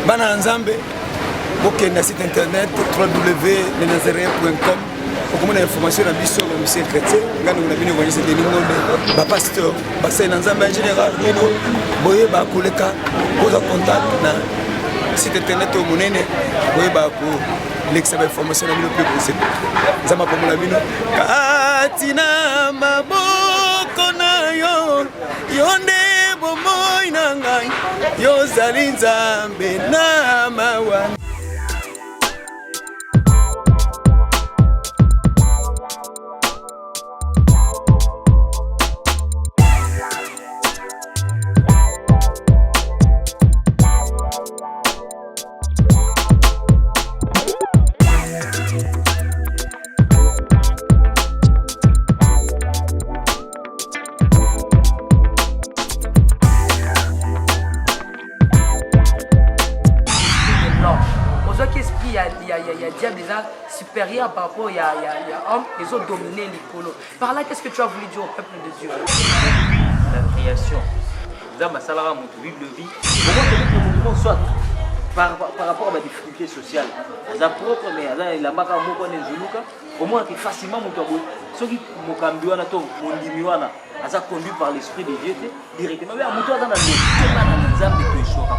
Bana Nzambe, ok, na site internet www.lenazarien.com. Pour qu'on ait l'information dans biso monsieur chrétien, quand on a bien envoyé cette ligne ba pasteur, ba c'est Nzambe en général, bino boye ba koleka, posa contact na site internet au monene, boye ba ko l'excellente information dans bino plus possible. Nzamba pour la bino. Katina maboko na yo, yonde bomoy na ngai, yo zali Nzambe na mawa. Il y a diable déjà supérieur par rapport, il y a homme, les autres dominés, les colos. Par là, qu'est-ce que tu as voulu dire au peuple de Dieu? La création. Vous avez ma salarié, mon Bible vie. Comment soit par rapport à la difficulté sociale, ça propre, mais la marque à moi, au moins que facilement mon tabou. Ceux qui m'ont cambié, mon diminuana, ça conduit par l'esprit de Dieu directement. Mais à mon tour, dans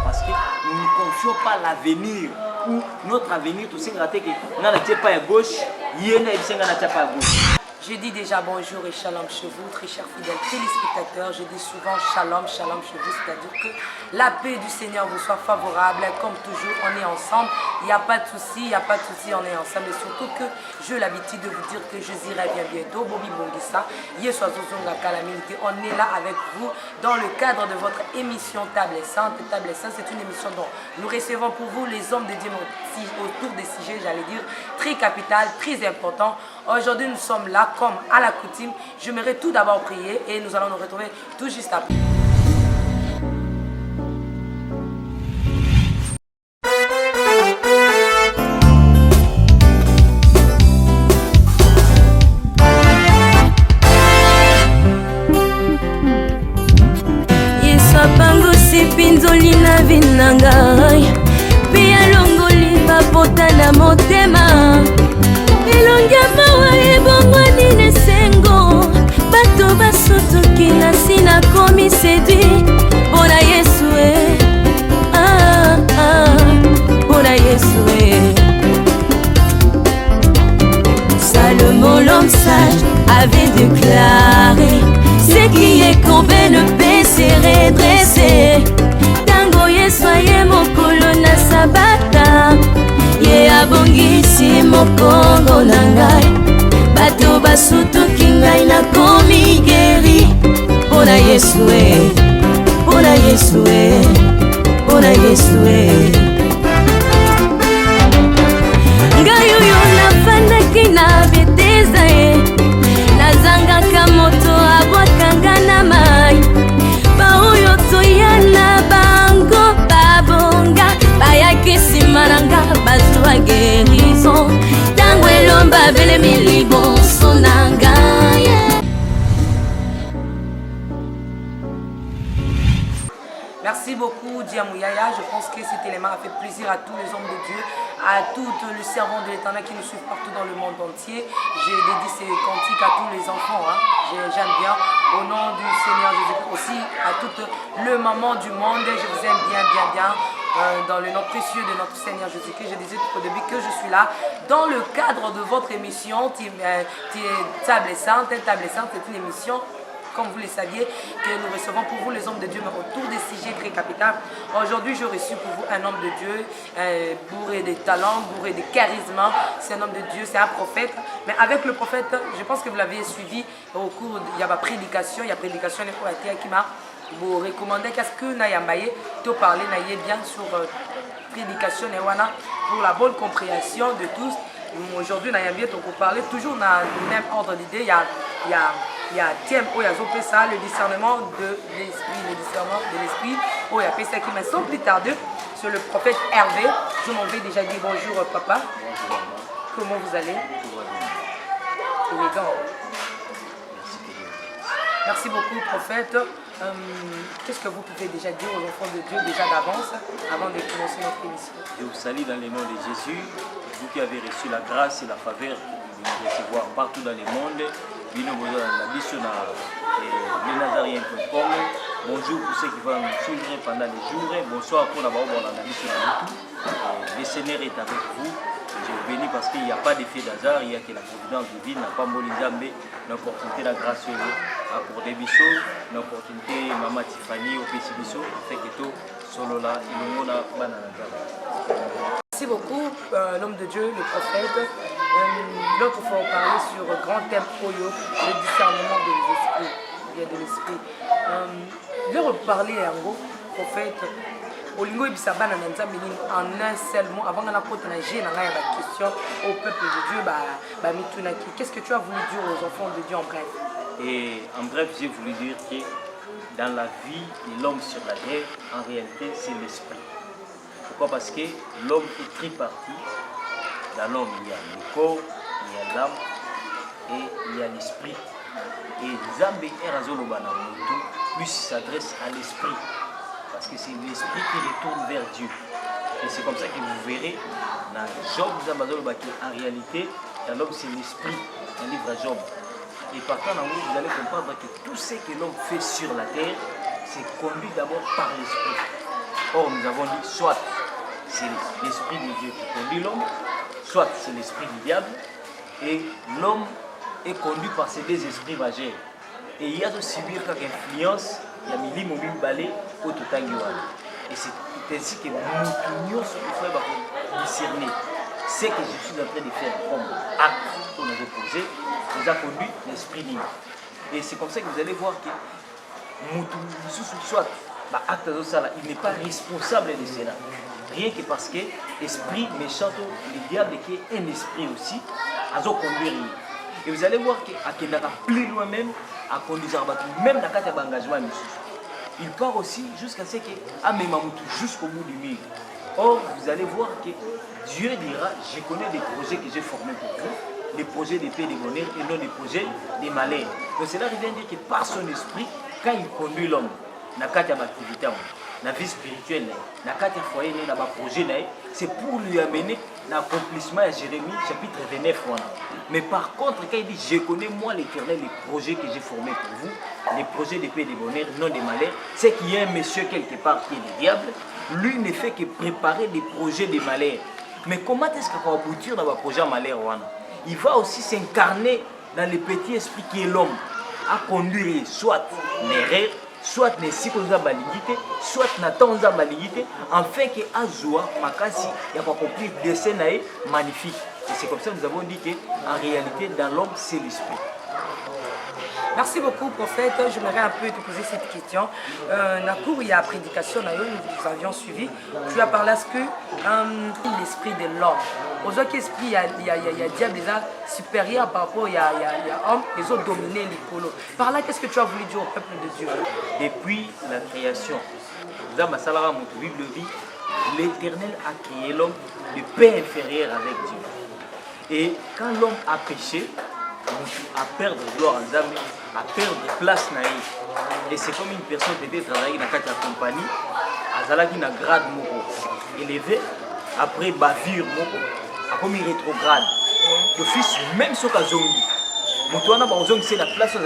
parce que nous ne confions pas l'avenir. Ou notre avenir, tout ce raté que nous n'avons pas à gauche, il y a pas à gauche. Je dis déjà bonjour et shalom chez vous, très chers fidèles téléspectateurs. Je dis souvent shalom, shalom chez vous, c'est-à-dire que la paix du Seigneur vous soit favorable. Comme toujours, on est ensemble, il n'y a pas de souci, on est ensemble. Et surtout que j'ai l'habitude de vous dire que Jésus revient bientôt. Bobby Bongissa, Yeswazozonga Calamité, on est là avec vous dans le cadre de votre émission Table Sainte. Table Sainte, c'est une émission dont nous recevons pour vous les hommes de Dieu autour des sujets, j'allais dire, très capital, très important. Aujourd'hui, nous sommes là, comme à la coutume. J'aimerais tout d'abord prier et nous allons nous retrouver tout juste après. Yesapangosi pinzoli na vinangai pia longoli bapota na motema elongiama wa ebongwani nesengo bato basutuki na sina komi séduit mpona Yesu mpona Yesu Salomon l'homme sage avait déclaré ce qui est courbé ne peut se redresser tango Yesu aye mokolo na sabata ye abongisi mokongo na ngai bato basutuki ngai nakomi geri mpona Yesu mpona Yesu mpona Yesu ngai oyo nafandaki na beteza nazangaka moto abwakanga na mai baoyo toya na bango babonga bayaki nsima na nga bazwa guérison ntango elomba belemi liboso na ngai. Merci beaucoup Diamouyaya, je pense que cet élément a fait plaisir à tous les hommes de Dieu, à tout le servant de l'Éternel qui nous suivent partout dans le monde entier. J'ai dédié ces cantiques à tous les enfants, j'aime bien, au nom du Seigneur Jésus, aussi à toute le maman du monde, je vous aime bien, dans le nom précieux de notre Seigneur Jésus-Christ. Je disais au début que je suis là dans le cadre de votre émission Table Sainte. Table Sainte est une émission, comme vous le saviez, que nous recevons pour vous les hommes de Dieu, mais autour des sujets très capitaux. Aujourd'hui, j'ai reçu pour vous un homme de Dieu, bourré de talents, bourré de charisme. C'est un homme de Dieu, c'est un prophète. Mais avec le prophète, je pense que vous l'avez suivi au cours, il y a ma prédication, qui m'a recommandé qu'est-ce que Nayambaye, te parler bien sur prédication pour la bonne compréhension de tous. Aujourd'hui, Nayambaye, on parler toujours dans le même ordre d'idée. Il y a thème où il y a ça, le discernement de l'esprit, où il y a ça qui m'a sans plus tarder sur le prophète Hervé. Je m'en vais déjà dire bonjour papa. Bonjour. Comment vous allez? Élégant. Merci beaucoup prophète. Qu'est-ce que vous pouvez déjà dire aux enfants de Dieu déjà d'avance avant de commencer notre émission? Je vous salue dans le nom de Jésus, vous qui avez reçu la grâce et la faveur de nous recevoir partout dans le monde. Bonjour pour ceux qui vont nous suivre pendant les jours. Bonsoir pour la barbe dans la mission. Le Seigneur est avec vous. Je vous bénis parce qu'il n'y a pas d'effet d'hasard, il y a que la providence divine, n'a pas molizambe, l'opportunité, la grâce pour des bichos, l'opportunité, Maman Tiffany, au petit bichot, en fait que tout, solo là, il nous a banana. Merci beaucoup, l'homme de Dieu, le prophète. L'autre fois, on parlait sur le grand thème Oyo, le discernement de l'esprit. Je vais reparler en gros, prophète. Olingo Ibisabana en un seul mot, avant qu'on apporte la question au peuple de Dieu, qu'est-ce que tu as voulu dire aux enfants de Dieu en bref? Et en bref, j'ai voulu dire que dans la vie de l'homme sur la terre, en réalité, c'est l'esprit. Pourquoi? Parce que l'homme est tripartite. Dans l'homme, il y a le corps, il y a l'âme et il y a l'esprit. Et Zambé et Razolobana plus s'adresse à l'esprit. Parce que c'est l'esprit qui retourne vers Dieu. Et c'est comme ça que vous verrez dans Job, en réalité, dans l'homme c'est l'esprit, dans le livre à Job. Et partant en vous allez comprendre que tout ce que l'homme fait sur la terre, c'est conduit d'abord par l'esprit. Or, nous avons dit, soit c'est l'esprit de Dieu qui conduit l'homme, soit c'est l'esprit du diable, et l'homme est conduit par ces deux esprits majeurs. Et il y a de subir comme influence, il y a mis mobile balai au total. Et c'est ainsi que nous tous discerner ce que je suis en train de faire comme acte qu'on a posé, nous a conduit l'esprit libre. Et c'est comme ça que vous allez voir que soit acte de ça, il n'est pas responsable de cela. Rien que parce que l'esprit méchant, le diable qui est un esprit aussi, a conduit. Et vous allez voir qu'il a plus loin même à conduire même dans le cadre d'engagement. Il part aussi jusqu'à ce qu'il y jusqu'au bout du mur. Or, vous allez voir que Dieu dira, je connais des projets que j'ai formés pour vous, des projets de paix et de bonheur et non des projets de malheur. Donc cela revient dire que par son esprit, quand il conduit l'homme, dans le cadre d'activité, dans la vie spirituelle, dans le cadre du foyer, dans le projet, c'est pour lui amener l'accomplissement à Jérémie chapitre 29. Mais par contre, quand il dit, je connais moi l'Éternel, les projets que j'ai formés pour vous, les projets de paix et de bonheur, non des malheurs, c'est qu'il y a un monsieur quelque part qui est le diable, lui ne fait que préparer des projets de malheur. Mais comment est-ce qu'on va aboutir dans un projet de malheur? Il va aussi s'incarner dans le petit esprit qui est l'homme, à conduire soit l'erreur, soit les psychosabaligité, soit natanza baligité, afin que Azoua, Makasi, il y a accompli des scènes magnifiques. Et c'est comme ça que nous avons dit qu'en réalité, dans l'homme, c'est l'esprit. Merci beaucoup, prophète. J'aimerais un peu te poser cette question. Dans le cours, il y a la prédication, nous avions suivi. Tu as parlé à ce que l'esprit de l'homme. Aux autres esprits, il y a diable supérieur par rapport il y a homme, les autres dominés, les colos. Par là, qu'est-ce que tu as voulu dire au peuple de Dieu? Depuis la création, dans ma salara, mon Bible dit, l'Éternel a créé l'homme de paix inférieure avec Dieu. Et quand l'homme a péché, à perdre gloire en Zambie, à perdre place naïe. Et c'est comme une personne qui était travaillée dans la compagnie, Azalaki na grade moko élevé, après bavure moko, a comme une rétrograde. Le fils, même sur Kazongi, Moutouana Bazongi, c'est la place où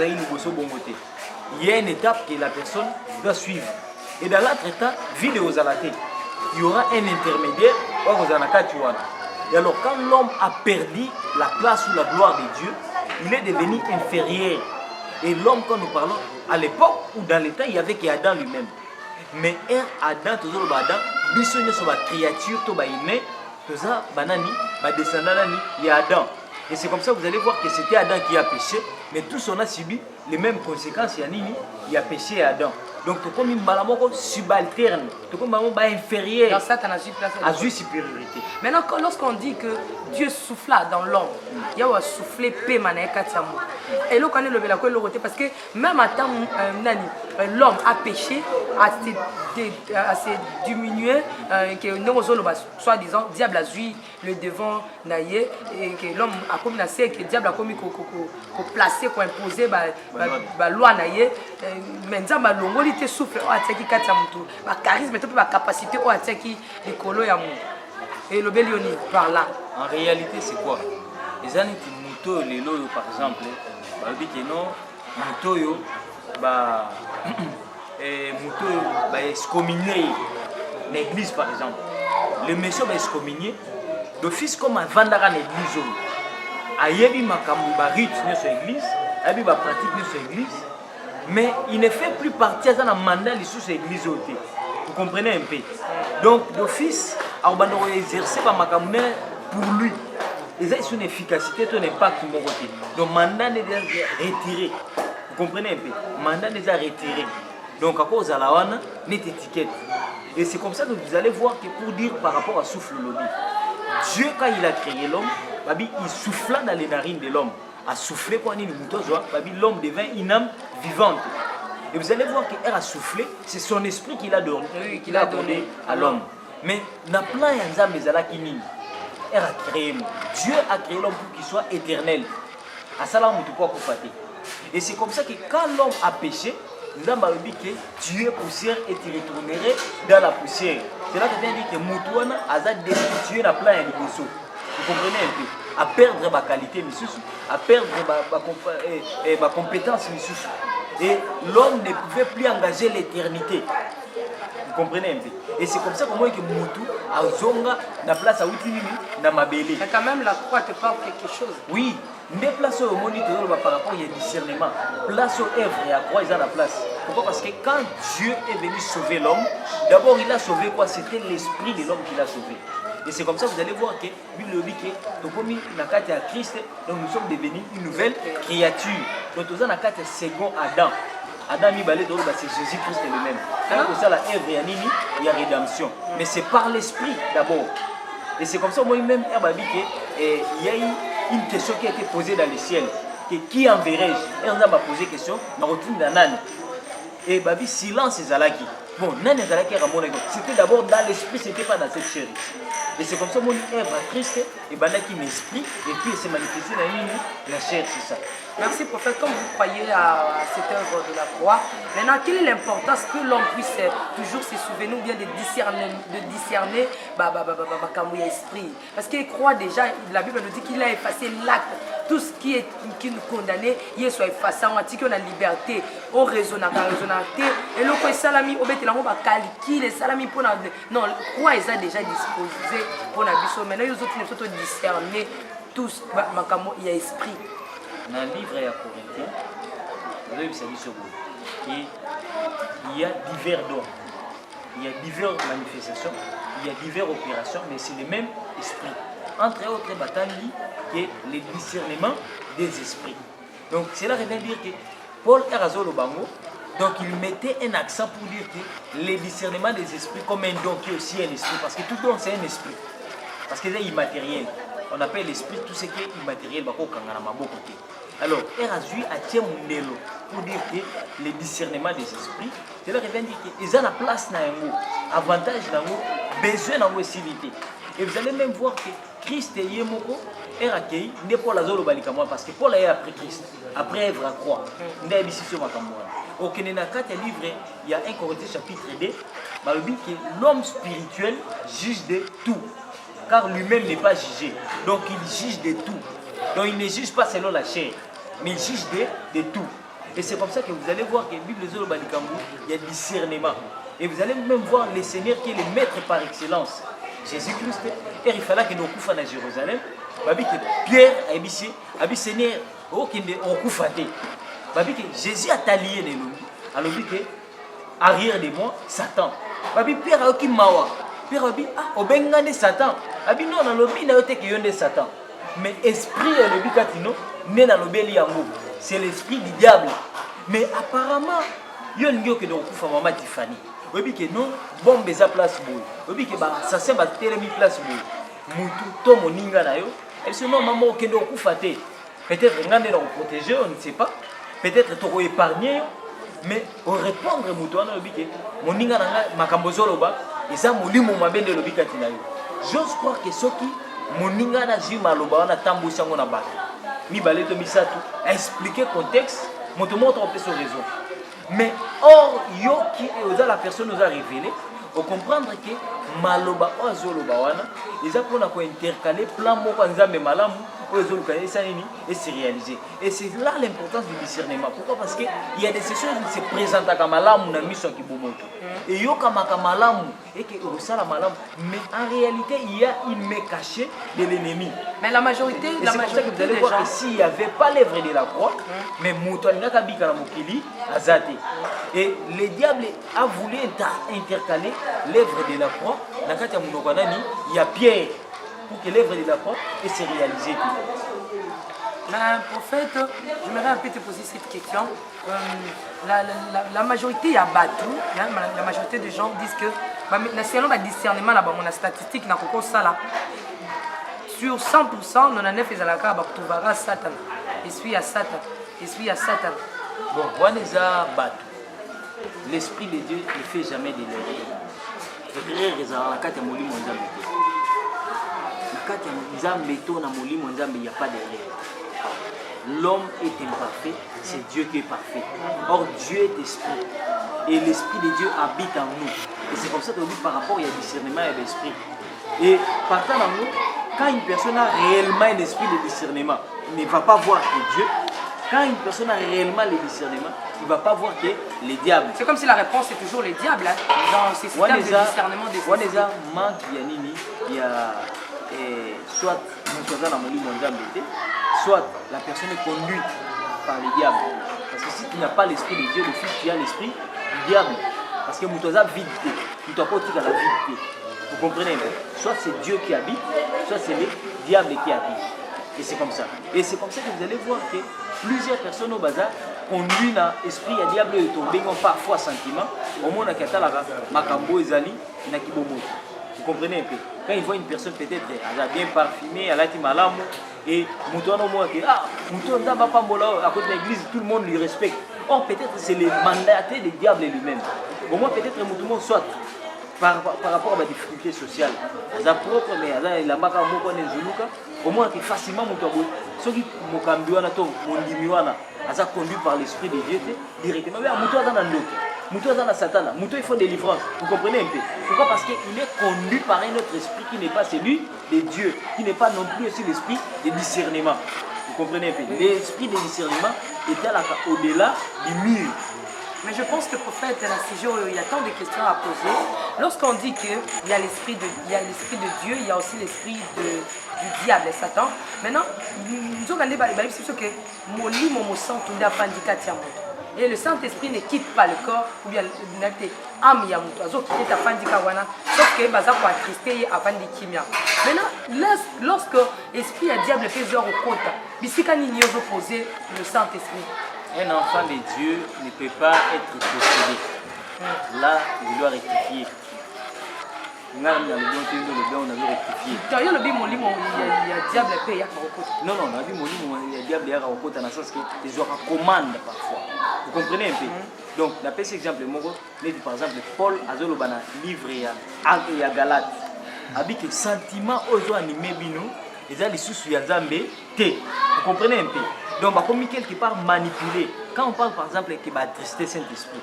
il y a une étape que la personne doit suivre. Et dans l'autre étape, ville aux alatés, il y aura un intermédiaire, et alors quand l'homme a perdu la place ou la gloire de Dieu, il est devenu inférieur. Et l'homme, quand nous parlons, à l'époque ou dans l'état, il y avait qu'Adam lui-même. Mais Adam, toujours le Adam, bisogno sur la créature, tout le humain, tout ça, banani, descendant il y a Adam. Et c'est comme ça que vous allez voir que c'était Adam qui a péché, mais tous on a subi les mêmes conséquences. Il y a péché à Adam. Donc tu comme une subalterne, tu comme une inférieur. Dans ça, tu as place. À supériorité. Maintenant, lorsqu'on dit que Dieu souffla dans l'homme, il y a soufflé paix manekatiamu. Et là, on est levé la côté parce que même à temps l'homme a péché, a se diminué, que nous soi-disant diable a joué le devant naïe et que l'homme a comme naissé que diable a commis qu'on placer qu'on imposer la loi naïe. Maintenant, l'ongoli te souffle au attaque katiamu, ma charisme et ma capacité au attaque les colo ya et le bélioni par là. En réalité, c'est quoi? Les années qui mouto les lots par exemple, bah dit que non, mouto yo bah mouto bah excommunié l'église par exemple. Le monsieur va excommunier d'office comme un vendara l'église. Ayebi makambu ba rite sur l'église, ayebi ba pratique sur l'église, mais il ne fait plus partie de la mandat sous l'église. Vous comprenez un peu? Donc d'office on exercer par makambu pour lui. Et ça, c'est une efficacité, ton impact de mon côté. Donc, le mandat est retiré. Vous comprenez un peu? Le mandat est retiré. Donc, à cause de la wana, n'est étiquette. Et c'est comme ça que vous allez voir que pour dire par rapport à souffle lobby, Dieu, quand il a créé l'homme, il souffla dans les narines de l'homme. A soufflé quand il est l'homme devint une âme vivante. Et vous allez voir qu'il a soufflé, c'est son esprit qu'il a donné, qu'il a donné à l'homme. Mais, dans le plan, il y a des gens qui nient. Dieu a créé l'homme pour qu'il soit éternel. Et c'est comme ça que quand l'homme a péché, nous avons dit que Dieu est poussière et tu retournerais dans la poussière. C'est là que vient dire que Moutouana a destitué la plan de Vous comprenez un peu? À perdre ma qualité, à perdre ma compétence. Et l'homme ne pouvait plus engager l'éternité. Vous comprenez un peu? Et c'est comme ça que moi que Moutou a zonga na place à Outinini na Mabélé. Mais quand même la croix te parle quelque chose. Oui, mais place au moniteur par rapport il y a discernement. Place au œuvre et à croix ils ont la place. Pourquoi? Parce que quand Dieu est venu sauver l'homme, d'abord il a sauvé quoi? C'était l'esprit de l'homme qu'il a sauvé. Et c'est comme ça que vous allez voir que Bible dit que nous sommes Christ, donc nous sommes devenus une nouvelle créature. Donc nous sommes dans le second Adam. Adam c'est Jésus-Christ lui-même. Quand ça la œuvre il y a rédemption. Mais c'est par l'esprit d'abord. Et c'est comme ça moi-même il y a eu une question qui a été posée dans le ciel. Qui enverrai-je? Et on a posé la question, on retrouve dans Nan. Et babi silence ezalaki. Bon, Nan ezalaki ramona. C'était d'abord dans l'esprit, c'était pas dans cette chair. Et c'est comme ça mon œuvre à Christ et bandaki l'esprit et puis il s'est manifesté dans la chair, c'est ça. Merci prophète, comme vous croyez à cette œuvre de la croix, maintenant quelle est l'importance que l'homme puisse toujours se souvenir ou bien de discerner esprit? Parce qu'il croit déjà, la Bible nous dit qu'il a effacé l'acte, tout ce qui nous condamnait, il soit effacé, on a dit qu'on a liberté, on raisonne, et le quoi salami, on met la main à calculer, salami pour non, croix est déjà disposé pour la biso. Maintenant, les autres ne sont discerner tous, il y a esprit. Dans le livre à Corinthiens, vous avez vu il y a divers dons, il y a diverses manifestations, il y a diverses opérations, mais c'est le même esprit. Entre autres, batailles qui est le discernement des esprits. Donc, cela revient dire que Paul Erazolo Bango, donc il mettait un accent pour dire que le discernement des esprits comme un don qui est aussi un esprit, parce que tout don c'est un esprit, parce que c'est immatériel. On appelle l'esprit tout ce qui est immatériel. Alors, Erasui a tient Mundelo pour dire que le discernement des esprits, c'est là qu'il vient dire qu'ils ont la place dans eux, avantage dans eux, besoin dans eux, civilité. Et vous allez même voir que Christ et Yemoko est accueilli, n'est pas la zone au parce que Paul est après Christ, après œuvre à croix. Il y a ici sur Makamouana. Au Kenénakat, il y a 1 Corinthiens chapitre 2, il dit que l'homme spirituel juge de tout. Car lui-même n'est pas jugé. Donc il juge de tout. Donc il ne juge pas selon la chair, mais il juge de tout. Et c'est comme ça que vous allez voir que la Bible de Badikambu, il y a discernement. Et vous allez même voir le Seigneur qui est le maître par excellence. Jésus-Christ, et il fallait que nous couchions à Jérusalem. Pierre a dit, Seigneur, on Jésus a tallié les loups. Alors il dit, arrière de moi, Satan. Pierre a dit, Mawa. Pierre a dit, ah, Obengane Satan. Abi non, dans le lobby, il y a Satan. Mais esprit est le bicatino, né dans le béli. C'est l'esprit du diable. Mais apparemment, yo ngio ke donc kufa mama Tiffany oyebi ke non bombe eza place boye oyebi ke basasin batelemi place boye mutu to moninga na yo elle se non maman okende okufa te peut-être nga nde na koprotéger on ne sait pas peut-être toko épargner mais au répondre mutu wana oyebi ke moninga na nga makambo zoloba eza molimo mabe nde lobi kati na yo j'ose croire que soki moninga na ji maloba wana tambusi yango na bato mibale to misato a expliquer contexte moto montre en plus raison mais or yo qui oza la personne nous a révélé au comprendre que maloba ozoloba wana eza pona ko intercaler plan moko nzambe malamu ozoluka esa nini et se réaliser et c'est là l'importance du discernement. Pourquoi? Parce que il y a des choses qui se présentent comme malamu na miso ki bomoto et yo kama malamu et que osala malamu mais en réalité il y a une main cachée de l'ennemi. Mais la majorité vous allez voir que s'il n'y avait pas l'œuvre de la croix mais muto alingaka bika na mokili azate et le diable a voulu intercaler l'œuvre de la croix na kati ya munoko nani il y a Pierre pour que l'œuvre de la croix et se réaliser tout. Mais prophète, j'aimerais un peu te poser cette question. La majorité y a battu, la majorité des gens disent que selon le discernement là-bas, mon statistique n'a pas ça. Sur 100%, 99 ils allaient à Satan. Je suis à Satan. Je suis à Satan. Bon, on les a battus. L'esprit de Dieu ne fait jamais de l'erreur. L'erreur est dans la carte de Molimo Nzambe. La carte de Nzambe, na Molimo Nzambe, il n'y a pas d'erreur. L'homme est imparfait, c'est Dieu qui est parfait. Or, Dieu est esprit. Et l'esprit de Dieu habite en nous. Et c'est comme ça qu'on dit par rapport, il y a discernement et l'esprit. Et partant en nous, quand une personne a réellement un esprit de discernement, il ne va pas voir que Dieu. Quand une personne a réellement le discernement, il ne va pas voir que les diables. C'est comme si la réponse est toujours les diables. Hein, dans ces systèmes de discernement des esprits. Il y a soit soit la personne est conduite par les diables. Parce que si tu n'as pas l'esprit de Dieu, le Fils, tu as l'esprit du diable. Parce que tu as vide, tu n'as pas à la vide. Vous comprenez un peu? Soit c'est Dieu qui habite, soit c'est le diable qui habite. Et c'est comme ça. Et c'est comme ça que vous allez voir que plusieurs personnes au bazar conduisent dans l'esprit, il y a diable et tombé, parfois sentiment. Au moins, il y a makambo ezali na kibomo. Vous comprenez un peu? Quand ils voient une personne peut-être, elle a bien parfumée, elle a été malade, et Mouton moi que Mouton n'a pas à côté de l'église, tout le monde lui respecte. Or peut-être c'est le mandaté du diable lui-même. Au moins peut-être Mouton soit par rapport à la difficulté sociale. Elle a propre, mais elle a marqué un mot au moins que facilement Mouton, ceux qui m'ont cambié, elle a conduit par l'esprit de Dieu directement. Mais Mouton dans le Mouton dans la Satan, Mouton il faut délivrance. Vous comprenez un peu? Pourquoi? Parce qu'il est conduit par un autre esprit qui n'est pas celui de Dieu, qui n'est pas non plus aussi l'esprit de discernement. Vous comprenez un peu? L'esprit de discernement est au-delà du mur. Mais je pense que prophète, dans ce jour, il y a tant de questions à poser. Lorsqu'on dit qu'il y a l'esprit de Dieu, il y a aussi l'esprit du diable, Satan. Maintenant, nous avons dit que et le Saint-Esprit ne quitte pas le corps ou bien l'âme yamuto azo quitte ta fandika wana sauf que baza ko attristé avant kimia. Maintenant lorsque l'esprit à diable fait genre au compte bisika nini ozo poser le Saint-Esprit. Un enfant de Dieu ne peut pas être possédé. Là, il doit rectifier. On a rectifié. Tu as le bimolimo il y a diable paye à Karokota. Non, on a vu molimo il y a diable à Karokota dans le sens que les aura commande parfois. Vous comprenez un peu? Donc, la petit exemple, par exemple, Paul Azolobana livre et à Galate. Avec les sentiments aux animés bino, les a les sous Yazambe, T. Vous comprenez un peu? Donc, comme quelque part manipulé. Quand on parle par exemple qu'il va attrister Saint-Esprit,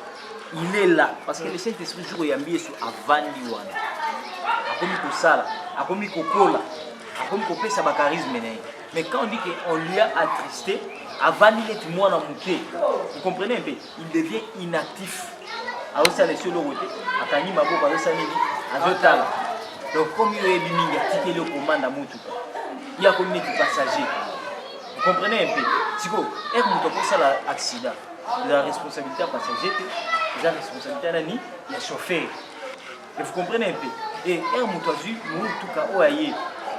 il est là. Parce que le Saint-Esprit joue et mis sur avant Liwana. Comme il sala, comme il cola, comme il fait sa charisme. Mais quand on dit qu'on lui a attristé, avant il est moins monté. Vous comprenez un peu? Il devient inactif. Alors ça les sur le côté, à Kani Mabo, à Sanini, à Zotala. Donc comme il est biming, il a quitté le commande à Moutuka. Il y a comme des passagers. Vous comprenez un peu? Si vous avez un accident, il a la responsabilité à passager, il a la responsabilité à Nani, il y a chauffeur. Et vous comprenez un peu? Et un moutazu, nous tout cas, oaye.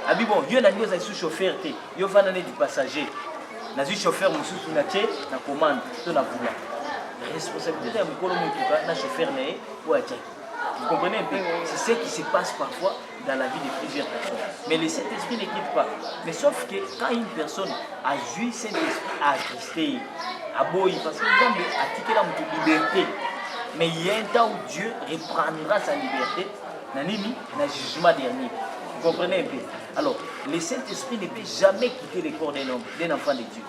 Abi bon, il y a un sous-chauffeur, il y a un passager. Il y a un chauffeur, il y a un commande, il y a un responsabilité ya mokolo motuka na chauffeur na ye ou atiaki. Vous comprenez un peu? C'est ce qui se passe parfois dans la vie de plusieurs personnes. Mais le Saint-Esprit ne quitte pas. Mais sauf que quand une personne a joui Saint-Esprit, a attristé, a boyi, parce que Dieu a tiqué la liberté. Mais il y a un temps où Dieu reprendra sa liberté dans le jugement dernier. Vous comprenez un peu? Alors, le Saint-Esprit ne peut jamais quitter le corps d'un homme, d'un enfant de Dieu.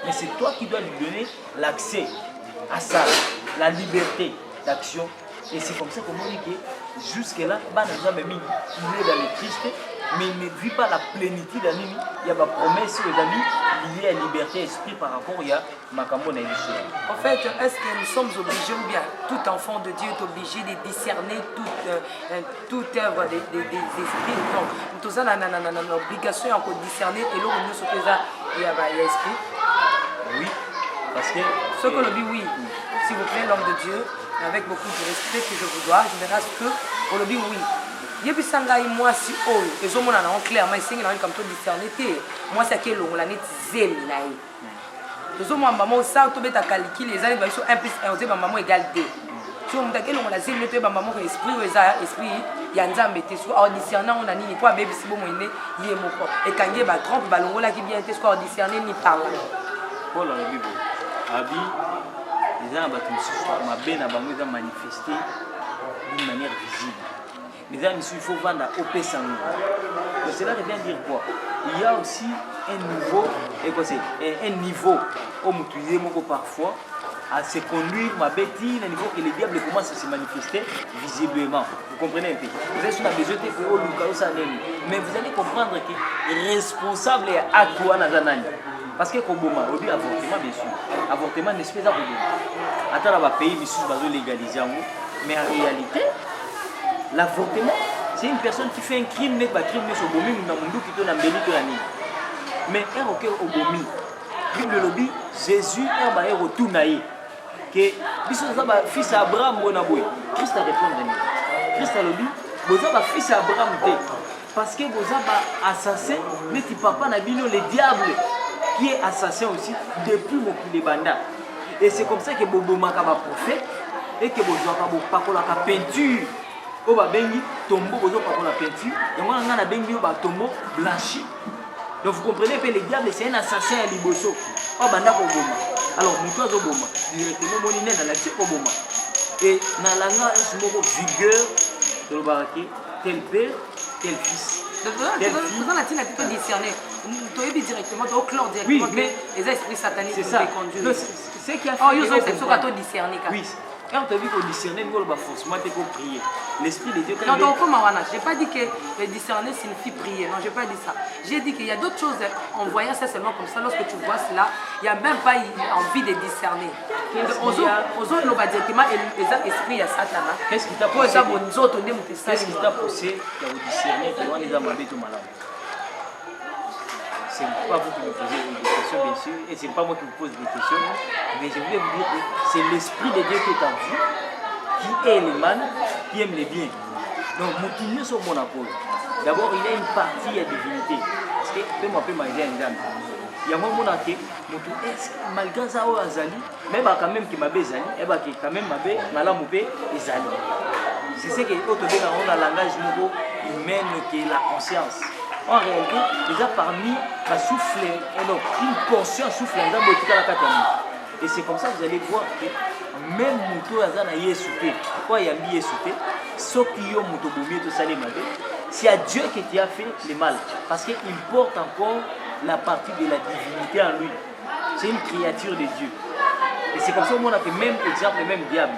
Mais c'est toi qui dois lui donner l'accès à ça, la liberté d'action. Et c'est comme ça qu'on dit que jusque-là, il est dans le Christ, mais il ne vit pas la plénitude de l'année. Il y a ma promesse aux amis liée à la liberté d'esprit par rapport à Makambo na Yeshua. En fait, est-ce que nous sommes obligés, ou bien tout enfant de Dieu est obligé de discerner toute œuvre des esprits? Non, nous avons l'obligation de discerner et là, nous sommes il y a l'esprit. Oui, parce que... Ce que le dit, oui, s'il vous plaît, l'homme de Dieu, avec beaucoup de respect que je vous dois, je verrai ce que on le dit, oui. Yebisanga moi si oh et zo mona na clairement ici na comme tout discerner té moi c'est que longo la net zeli na yi zo mo maman ça to beta calcul les années ba so 1 plus 1 on dit maman égale 2 so on t'a longo la zeli to ba maman ko esprit esprit ya nzambe té so au discerner on a nini po bébé si bo mo ine yé moko et kange ba trompe ba longo la ki bien té so au discerner ni parler Paul la Bible abi les gens battu sur ma bena ba mo manifester d'une manière visible. Mais il faut vendre au Pessango. Donc cela vient dire quoi? Il y a aussi un niveau où nous parfois à se conduire ma bêtise, un niveau que le diable commence à se manifester visiblement. Vous comprenez un peu? Vous êtes sur la besoin de mais vous allez comprendre que responsable est à toi Nazanani. Parce que Koboma, il y a avortement bien sûr. Avortement n'est pas Koboma. Attends, dans le pays, ils sont légalisés. Mais en réalité, l'avortement, c'est une personne qui fait un crime, n'est pas crime, mais c'est au bomi, dans le monde qui est dans le béni de la nuit. Mais un roquet au bomi, Bible lobby, Jésus est un retour naïf. Que fils Abraham, Christ a répondu. Christ a lobby, vous avez fils Abraham, parce que vous avez assassin, mais tu papa n'a le diable qui est assassin aussi depuis mon banda. Et c'est comme ça que Bobo Makaba prophète et que vous avez la peinture. Au bengi tombeau bozo par la peinture et moi on a bengi au tombeau blanchi. Donc vous comprenez que le diable c'est un assassin à liboso au banda ko boma. Alors muto zo boma directement monine dans la tête ko boma et na langa esmoko vigueur de baraki tel père tel fils. Vous en a-t-il plutôt discerné? Tu as directement, tu as clore directement que les esprits sataniques sont conduits. C'est qui a fait. Oh, ils ont discerné. Oui. Quand tu as vu qu'on discernait, il faut forcément te prier. L'esprit de Dieu. Non, donc, je n'ai pas dit que discerner signifie prier. Non, je n'ai pas dit ça. J'ai dit qu'il y a d'autres choses. En voyant ça seulement comme ça, lorsque tu vois cela, il n'y a même pas envie de discerner. Aux autres, on va directement les esprits à Satan. Qu'est-ce qui t'a poussé? Qu'est-ce qui t'a poussé à discerner que on est dans ma vie tout malade? Ce n'est pas vous qui me posez des questions, bien sûr, et ce n'est pas moi qui vous pose des questions, mais je voulais vous dire que c'est l'Esprit de Dieu qui est en vous, qui est le mal, qui aime les biens. Donc, mon sur mon apport. D'abord, il y a une partie à divinité. Parce que, je m'appelle Maïdé Ndam. Il y a un moment où, malgré ça, même quand même qui m'a bezali, et quand même m'a lamoupé, et zali. C'est ce que, on a un langage humain qui est la conscience. En réalité, déjà parmi la souffle, une portion souffle, et c'est comme ça que vous allez voir que même Mouto Azana Yesouté, pourquoi il y a mis Yesouté, sauf qu'il y a Mouto Boumé, tout ça les malades, c'est à Dieu qui t'y a fait le mal, parce qu'il porte encore la partie de la divinité en lui. C'est une créature de Dieu. Et c'est comme ça qu'on a fait même exemple, le même diable.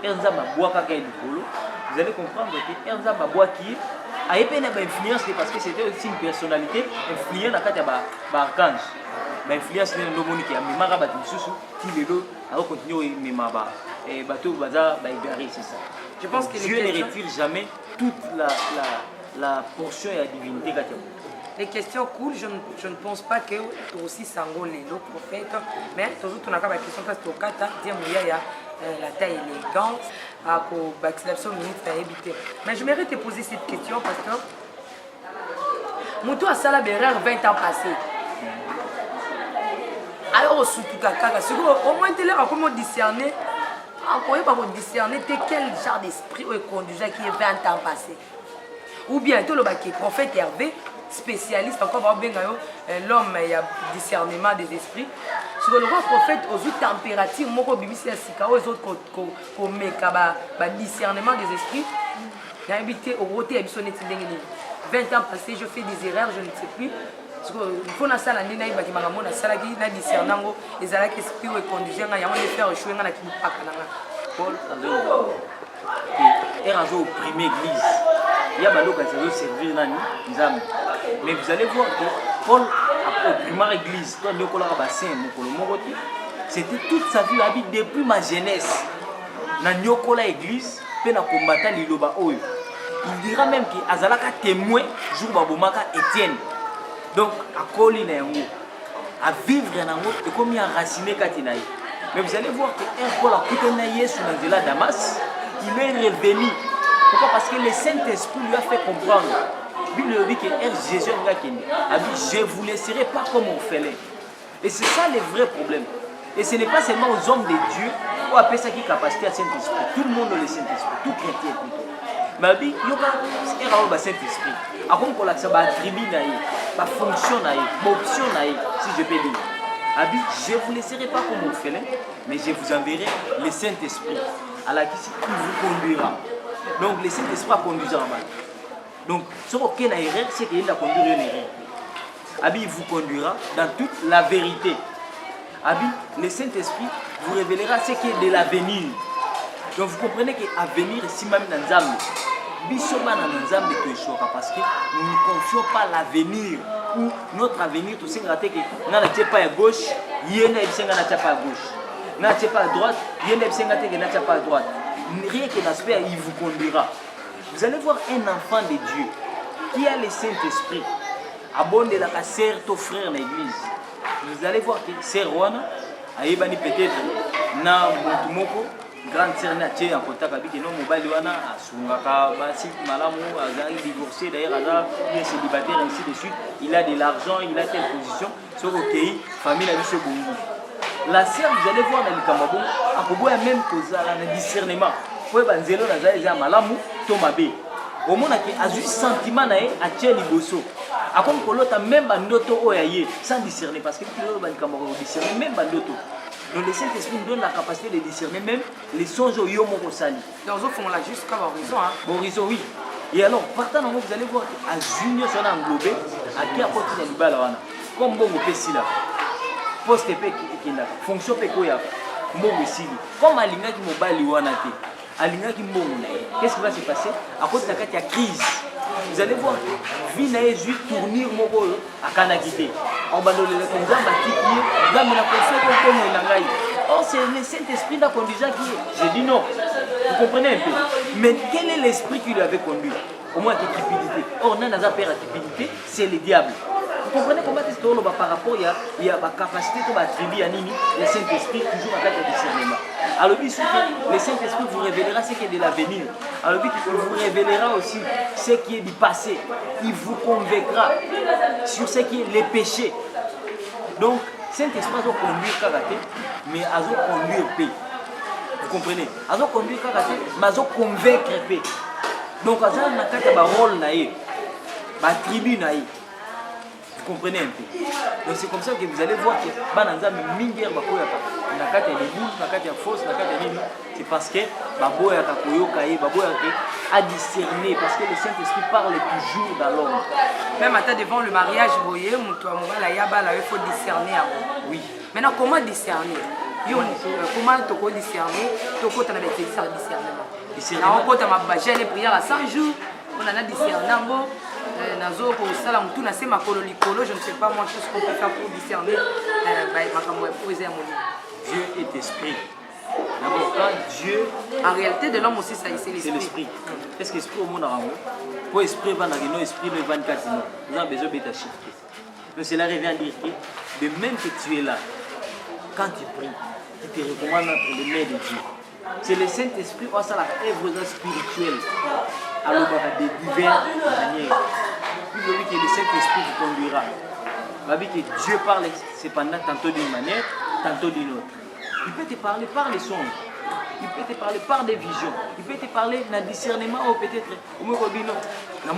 Vous allez comprendre que Ernza Maboua qui a une influence parce que c'était aussi une personnalité influente dans le archange. L'influence de l'homme qui a mis Marabat qui veut continuer et bateau bazar c'est ça. Je pense que Dieu ne retire jamais toute la portion et la divinité. Les questions cool, je ne pense pas que tu aussi sangolé le prophète, mais toujours tu n'as pas la question parce que tu as la taille élégante, pour l'accélération minute à éviter. Mais je mérite de poser cette question parce que Moutou a ça la berreur 20 ans passés. Alors osutuka kaka sikoyo au moins teleka comment discerner akoyeba kodiscerner te quel genre d'esprit oyo econduisaki ye 20 ans passé ou bien tolobaki prophète Hervé spécialiste encore baobenga yo l'homme ya discernement des esprits sikoyo lokwa prophète ozwi température moko obimisi ya sika oyo ezo komeka badiscernement des esprits nayebi te okoteya biso neti ndenge nini 20 ans passé je fais des erreurs je ne sais plus mpo nasala nde nayebaki makambo nasalaki na discerne yango ezalaki esprit oyo econduise nga yango nde faire échoué nga na kipaka na nga Paul azo opprimé église il y a baloko azo servir nani nzambe mais vous allez voir que Paul a opprimé l'église toi ndokolaka bassin mokolo moko te c'était toute sa vie habite depuis ma jeunesse na nyokola église pe na combattant liloba oyo il dira même que azalaka témoin jour babomaka Étienne donc akoli na yango à vivre nango et comme il enraciné kati na ye mais vous allez voir que un Paul a coupé na Yesu na nzela Damas il est revenu pourquoi parce que le Saint-Esprit lui a fait comprendre Bible dit que Jésus a dit je vous laisserai pas comme orphelin et c'est ça le vrai problème et ce n'est pas seulement aux hommes de Dieu ou à ça qui capacité à Saint-Esprit tout le monde a le Saint-Esprit tout chrétien plutôt mais il y a un Saint-Esprit avant qu'on l'accède à tribu la fonction l'option si je peux dire je ne vous laisserai pas comme orphelin mais je vous enverrai le Saint-Esprit à la qui il vous conduira donc le Saint-Esprit a conduit en bas donc ce qu'il y a une erreur c'est qu'il a conduit une erreur il vous conduira dans toute la vérité le Saint-Esprit vous révélera ce qui est de l'avenir donc vous comprenez que l'avenir si même dans Nzambe bisoba na Nzambe tochoka parce que nous ne confions pas l'avenir ou notre avenir tout c'est raté que na na pas à gauche yena ibisenga na pas à gauche na pas à droite yena ibisenga te que na pas à droite rien que l'aspect il vous conduira vous allez voir un enfant de Dieu qui a le Saint-Esprit abonde la sœur ton frère dans l'église vous allez voir que sœur wana ayebani peut-être na moko grande sœur na tie en contact avec non mobile wana asungaka basi malamu azali divorcé d'ailleurs aza bien célibataire ainsi de suite il a de l'argent il a telle position sur OK famille a biso bongo la sœur vous allez voir dans le Cameroun akoboya même kozala na discernement po banzelo naza eza malamu to mabe omona ke azui sentiment na ye atie liboso akomi kolota même bandoto oyo ye sans discerner parce que tout le Cameroun discerner même bandoto. Donc le Saint-Esprit nous donne la capacité de discerner même les songes au yomo kosali. Donc ils font là jusqu'à l'horizon Horizon oui. Et alors partant dans vous allez voir à junior ça a englobé à qui apporte dans le bal wana. Comme bon au pesi là. Poste pe qui na fonction pe ko ya mbongo sili. Comme alinga ki mobile wana te. Alinga ki mbongo na. Qu'est-ce qui va se passer à cause de la crise? Vous allez voir vie na ezu tournir moko à kanakité. On va donner le nzamba tiki nzamba na confiance ko mo ngai. Or c'est le Saint-Esprit qui a conduit qui est. J'ai dit non. Vous comprenez un peu. Mais quel est l'esprit qui lui avait conduit? Au moins la cupidité. Or on a la cupidité, c'est le diable. Vous comprenez comment est-ce que par rapport il y a la capacité de attribuer à Nini le Saint-Esprit toujours avec le discernement. Alors le Saint-Esprit vous révélera ce qui est de l'avenir. Alors il vous révélera aussi ce qui est du passé. Il vous convaincra sur ce qui est les péchés. Donc Saint-Esprit va conduire karaté, mais il va conduire paix. Vous comprenez? Il va conduire karaté, mais il va convaincre paix. Donc il y a un rôle, un tribu. Vous comprenez un peu. Donc c'est comme ça que vous allez voir que Bananza Minger Bakoyaka, Nakata Libu, Nakata Fausse, Nakata Libu, c'est parce que Baboyaka Koyokaye, Baboyaka a discerné, parce que le Saint-Esprit parle toujours dans l'homme. Même à devant le mariage, vous voyez, il faut discerner. Oui. Maintenant, comment discerner? Comment tu peux discerner? Tu peux discernement. On peut avoir une prière à 100 jours, on a discernement. Je ne sais pas moi ce qu'on peut faire pour discerner Dieu est esprit. D'abord, quand Dieu. En réalité, de l'homme aussi, c'est l'esprit. C'est l'esprit. Est-ce que l'esprit au monde a pour esprit, va dans esprit le 24 ans. Nous avons besoin de shifter. Donc, cela revient à dire que de même que tu es là, quand tu pries, tu te recommandes entre les mains de Dieu. C'est le Saint-Esprit qui a la œuvre spirituelle. Alors, de diverses manières. Puis, que le Saint-Esprit vous conduira. Que Dieu parle cependant tantôt d'une manière, tantôt d'une autre. Il peut te parler par les songes. Il peut te parler par des visions. Il peut te parler d'un discernement ou peut-être mais en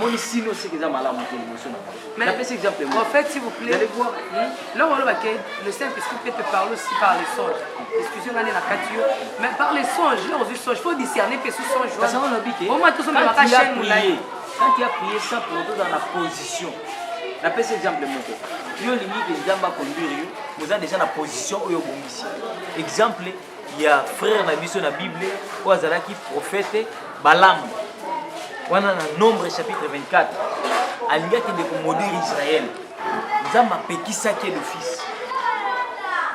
fait, s'il vous plaît, là on voit que le Saint-Esprit peut te parler aussi par les songes. Excusez-moi, mais par les songes, là, il faut discerner que ce songe. Quand tu as prié ça pour toi dans la position, la paix exemple moto. Yo limite exemple à conduire, vous avez déjà la position où vous ici. Exemple, il y a frère na biso na Bible, où azalaki prophète Balaam. On a Nombre chapitre 24. Alingaki de maudire Israël. Nzamba pekisaki le fils.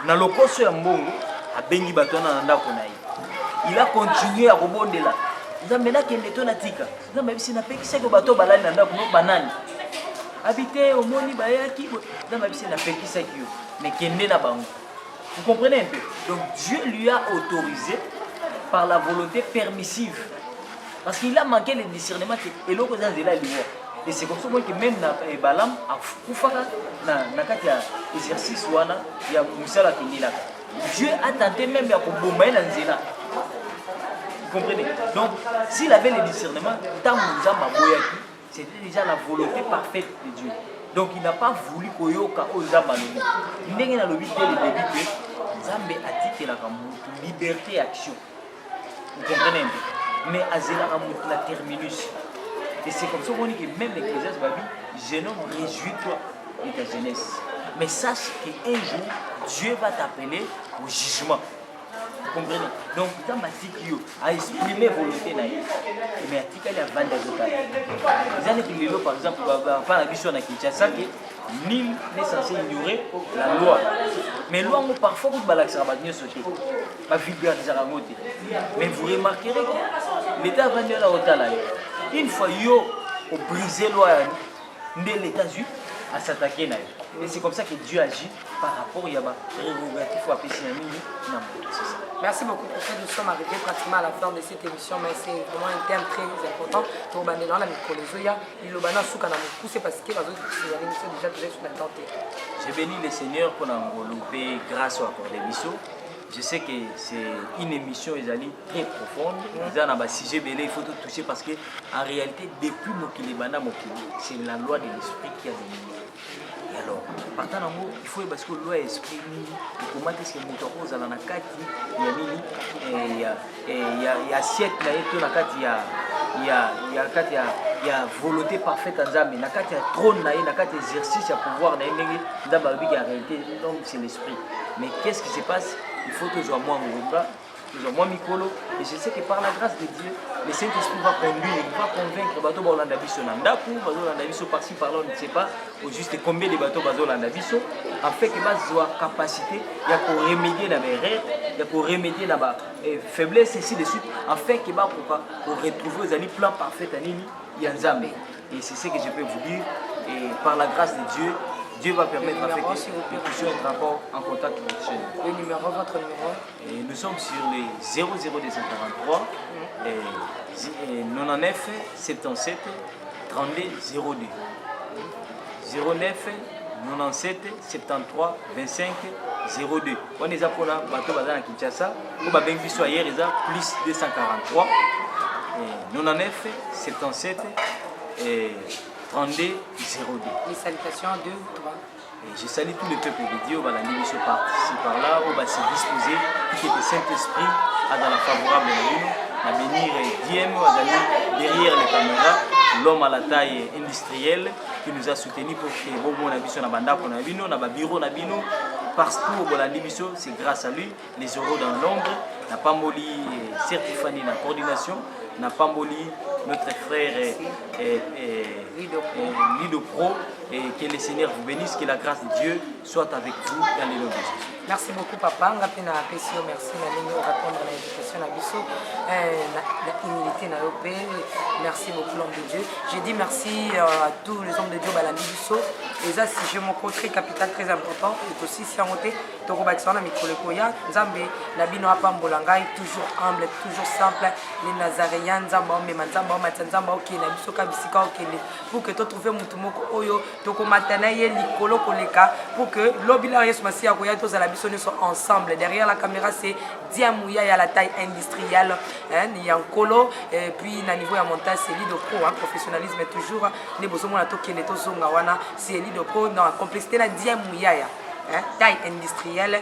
Na lokoso ya mbongo abengi bato na ndako na ye. Il a continué à rebondela. Nzamba na kende to na tika. Nzamba bisi na pekisaki bato balali na ndako no banani. Habité au moni bayaki. Nzamba bisi na pekisaki yo. Mais kende na bango. Vous comprenez un peu? Donc Dieu lui a autorisé par la volonté permissive. Parce qu'il a manqué le discernement et l'autre dans et c'est comme ça que même Balaam a exercice Dieu a tenté même à bomber dans Zéla. Vous comprenez? Donc s'il avait le discernement, c'était déjà la volonté parfaite de Dieu. Donc il n'a pas voulu koyoka ozamalobi. Ndenge na lobi dès le début que Nzambe atiki la liberté action. Vous comprenez un peu? Mais azela la terminus. Et c'est comme ça qu'on dit que même l'Ecclésiaste va dire, jeune homme, réjouis-toi de ta jeunesse. Mais sache qu'un jour, Dieu va t'appeler au jugement. Vous comprenez? Donc, dans ma tique, a exprimé volonté naïve. Mais à tique, elle a vendu des autres. Les années qui par exemple, par la vision de Kinshasa, nul n'est censé ignorer la loi. Mais la loi, parfois, vous avez la sauté. Mais vous remarquerez que l'État va dire la haute. Une fois, yo ont brisé la loi de l'État-Unis à s'attaquer. Et c'est comme ça que Dieu agit par rapport à la prérogative à Pessinamini. Merci beaucoup pour ça. Nous sommes arrivés pratiquement à la fin de cette émission, mais c'est vraiment un thème très important pour la micro-lézoya. Il y a poussé parce que les autres sont déjà sur la tente. Je bénis le Seigneur pour l'envelopper grâce au accord d'émission. Je sais que c'est une émission très profonde. Il faut tout toucher parce qu'en réalité, depuis Mokilebana, c'est la loi de l'esprit qui a dominé. Et alors, partant en mot, il faut parce que la loi esprit, comment est-ce que mon rose à la nakati, il y a siècle, il y a volonté parfaite en Zambie, il y a trône, il y a exercice, il y a pouvoir, il y a réalité, donc c'est l'esprit. Mais qu'est-ce qui se passe? Il faut toujours moi toujours Mikolo, et je sais que par la grâce de Dieu, le Saint-Esprit va conduire, il va convaincre bateau Bazolandabiso Nandaku, Bazolandabiso par-ci par-là, on ne sait pas, au juste combien de bateaux Bazolandabiso, afin que Bazo capacité, il y a pour remédier dans mes erreurs, il y a pour remédier dans ma faiblesse, ainsi de suite, afin que Bazo pour retrouver les plans parfaits à Nini, Yanzambe. Et c'est ce que je peux vous dire, et par la grâce de Dieu, Dieu va permettre à faire que nous puissions être encore en contact avec chez nous. Le numéro, votre numéro? Et nous sommes sur les 00243 99 77 32 02. 09 97 73 25 02. On est à bateau à Kinshasa. On va bien vu hier, il y a plus 243. 99 77 32 02. Les salutations, 2 ou 3. Et je salue tout le peuple de Dieu, on va la mission par-ci par-là, on va se disposer, pour que le Saint-Esprit a dans la favorable ligne, à venir Diem, derrière les caméras, l'homme à la taille industrielle qui nous a soutenus pour que Bobo Nabiso Nabanda Konabino, Nababiro Nabino, partout au Bolandimiso, c'est grâce à lui, les euros dans l'ombre, n'a pas molli Certifani dans la coordination, n'a pas molli notre frère Lido Pro, et que le Seigneur vous bénisse, que la grâce de Dieu soit avec vous dans les noms de Jésus. Merci beaucoup papa, merci na répondre à l'invitation à Bisso, la humilité na Européenne. Merci beaucoup l'homme de Dieu. J'ai dit merci à tous les hommes de Dieu Balandi Bisso. Et ça si j'ai mon côté capital très important, et aussi si on était Torobaxana Mikolekoya, Nzambe Nabino Apambolangai, toujours humble, toujours simple, les Nazaréens, Nzamba Memanzamba Matanzamba OK Nabiso Kabisika OK pour que tu trouves Mutumoko Oyo, Toko Matana Likolo Koleka pour que l'obila Yes Masia Koya Tozala ensemble. Derrière la caméra, c'est Diamouya, il y a la taille industrielle, il y a un colo, et puis à niveau de montage, c'est Lido Pro, professionnalisme est toujours, c'est Lido Pro, dans la complexité, la Diamouya, taille industrielle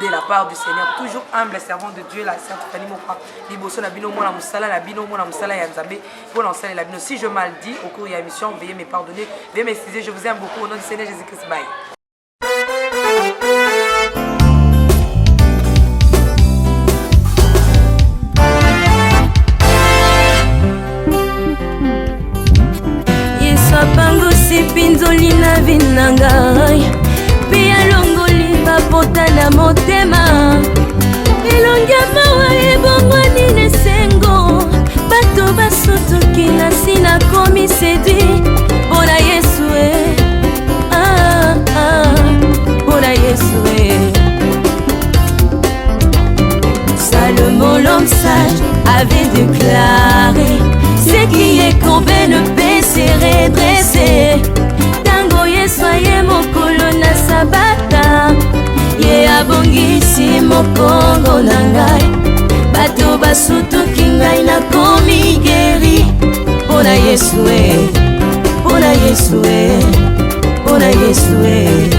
de la part du Seigneur, toujours humble servant de Dieu, la Sainte Fanny Mokwa, Liboso na bino mona musala na bino mona musala ya Nzambe pour lancer la bino. Si je mal dis au cours de l'émission, veuillez me pardonner, veuillez m'excuser, je vous aime beaucoup au nom du Seigneur Jésus-Christ. Bye. Pango sepinzoli na vinangai pia longoli bapota na motema elongia mawa ebongwani nesengo bato basutuki na sina komi sedi bona Yesu bona Yesu Salomon l'homme sage avait déclaré ce qui est courbé ne peut se redresser. Tango yesoye mokolo na sabata ye abongisi mokongo na ngai bato basutuki ngai na komi geri bona Yesu bona Yesu bona Yesu